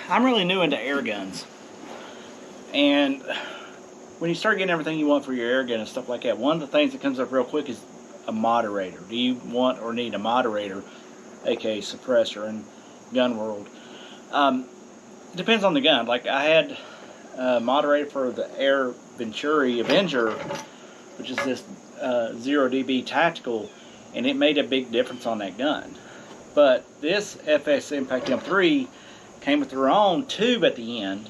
I'm really new into air guns, and when you start getting everything you want for your air gun and stuff like that, one of the things that comes up real quick is a moderator. Do you want or need a moderator, aka suppressor in gun world? It depends on the gun. Like I had a moderator for the Air Venturi Avenger, which is this 0 dB tactical, and it made a big difference on that gun. But this FX Impact M3 came with their own tube at the end.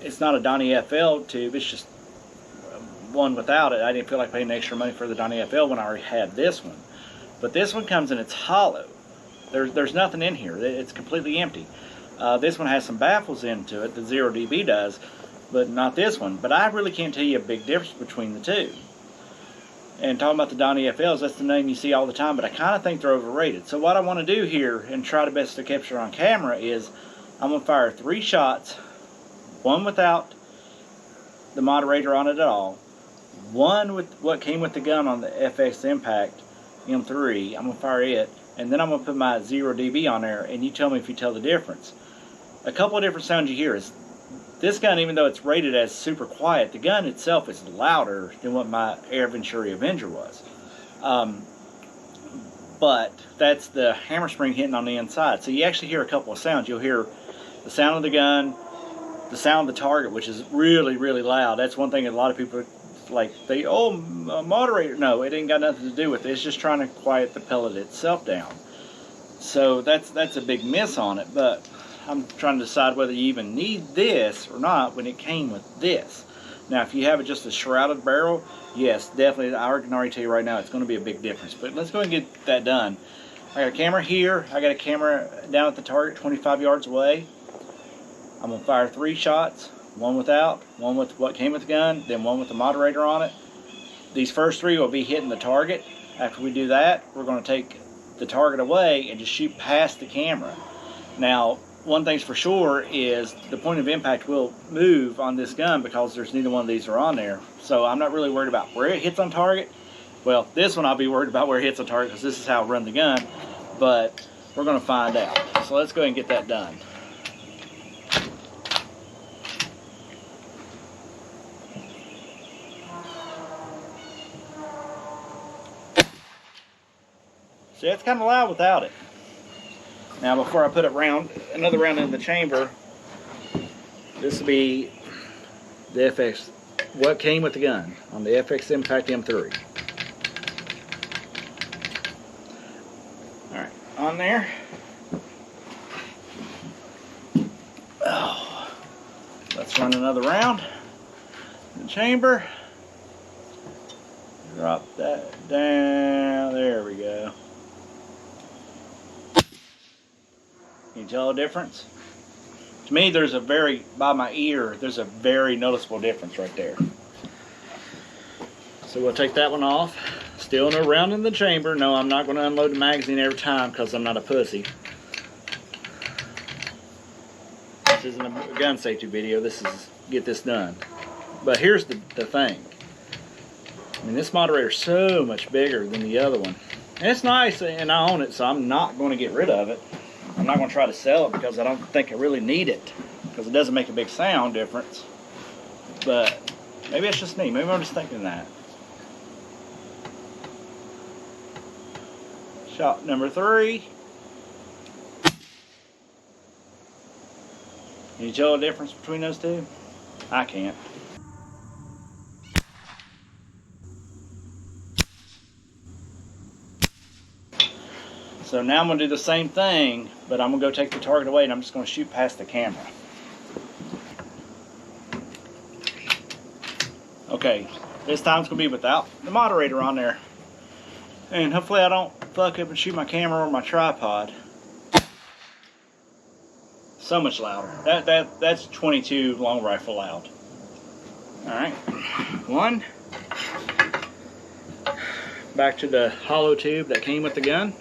It's not a Donnie FL tube, it's just one without it. I didn't feel like paying extra money for the Donnie FL when I already had this one. But this one comes and it's hollow. There's nothing in here. It's completely empty. This one has some baffles into it, the 0 dB does, but not this one. But I really can't tell you a big difference between the two. And talking about the Donnie FLs, that's the name you see all the time, but I kind of think they're overrated. So what I want to do here, and try the best to capture on camera, is I'm going to fire 3 shots, one without the moderator on it at all, one with what came with the gun on the FX Impact M3, I'm going to fire it, and then I'm going to put my 0 dB on there, and you tell me if you tell the difference. A couple of different sounds you hear is, this gun, even though it's rated as super quiet, the gun itself is louder than what my Air Venturi Avenger was. But that's the hammer spring hitting on the inside. So you actually hear a couple of sounds. You'll hear the sound of the gun, the sound of the target, which is really, really loud. That's one thing that a lot of people moderator. No, it ain't got nothing to do with it. It's just trying to quiet the pellet itself down. So that's a big miss on it, but I'm trying to decide whether you even need this or not when it came with this. Now, if you have just a shrouded barrel, yes, definitely, I can already tell you right now, it's going to be a big difference. But let's go ahead and get that done. I got a camera here. I got a camera down at the target 25 yards away. I'm going to fire 3 shots, one without, one with what came with the gun, then one with the moderator on it. These first 3 will be hitting the target. After we do that, we're going to take the target away and just shoot past the camera. Now, one thing's for sure is the point of impact will move on this gun because there's neither one of these are on there. So I'm not really worried about where it hits on target. Well, this one I'll be worried about where it hits on target because this is how I run the gun. But we're going to find out. So let's go ahead and get that done. See, it's kind of loud without it. Now, before I put another round in the chamber, this will be the FX, what came with the gun on the FX Impact M3. All right, on there. Oh, let's run another round in the chamber. Drop that down. There we go. Can you tell a difference? To me, by my ear, there's a very noticeable difference right there. So we'll take that one off. Still no round in the chamber. No, I'm not going to unload the magazine every time because I'm not a pussy. This isn't a gun safety video. This is get this done. But here's the thing. I mean, this moderator's so much bigger than the other one. And it's nice, and I own it, so I'm not going to get rid of it. I'm not going to try to sell it because I don't think I really need it, because it doesn't make a big sound difference. But maybe it's just me. Maybe I'm just thinking that. Shot number 3. Can you tell a difference between those two? I can't. So now I'm going to do the same thing, but I'm going to go take the target away and I'm just going to shoot past the camera. Okay, this time it's going to be without the moderator on there. And hopefully I don't fuck up and shoot my camera or my tripod. So much louder. That's 22 long rifle loud. Alright, 1. Back to the hollow tube that came with the gun.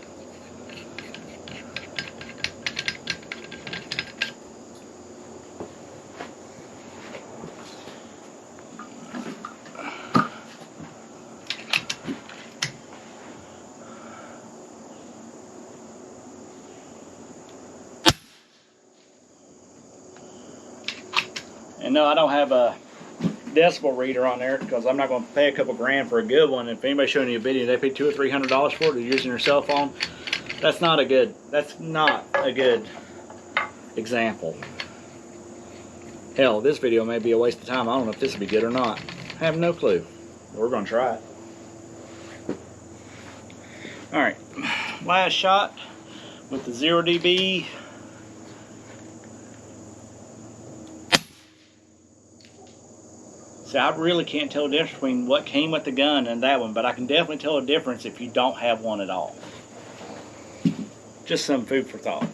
And no, I don't have a decibel reader on there because I'm not going to pay a couple grand for a good one. If anybody's showing you a video, they pay $200 or $300 for it, or using their cell phone. That's not a good example. Hell, this video may be a waste of time. I don't know if this will be good or not. I have no clue. We're going to try it. Alright, last shot with the 0 dB. See, I really can't tell the difference between what came with the gun and that one, but I can definitely tell a difference if you don't have one at all. Just some food for thought.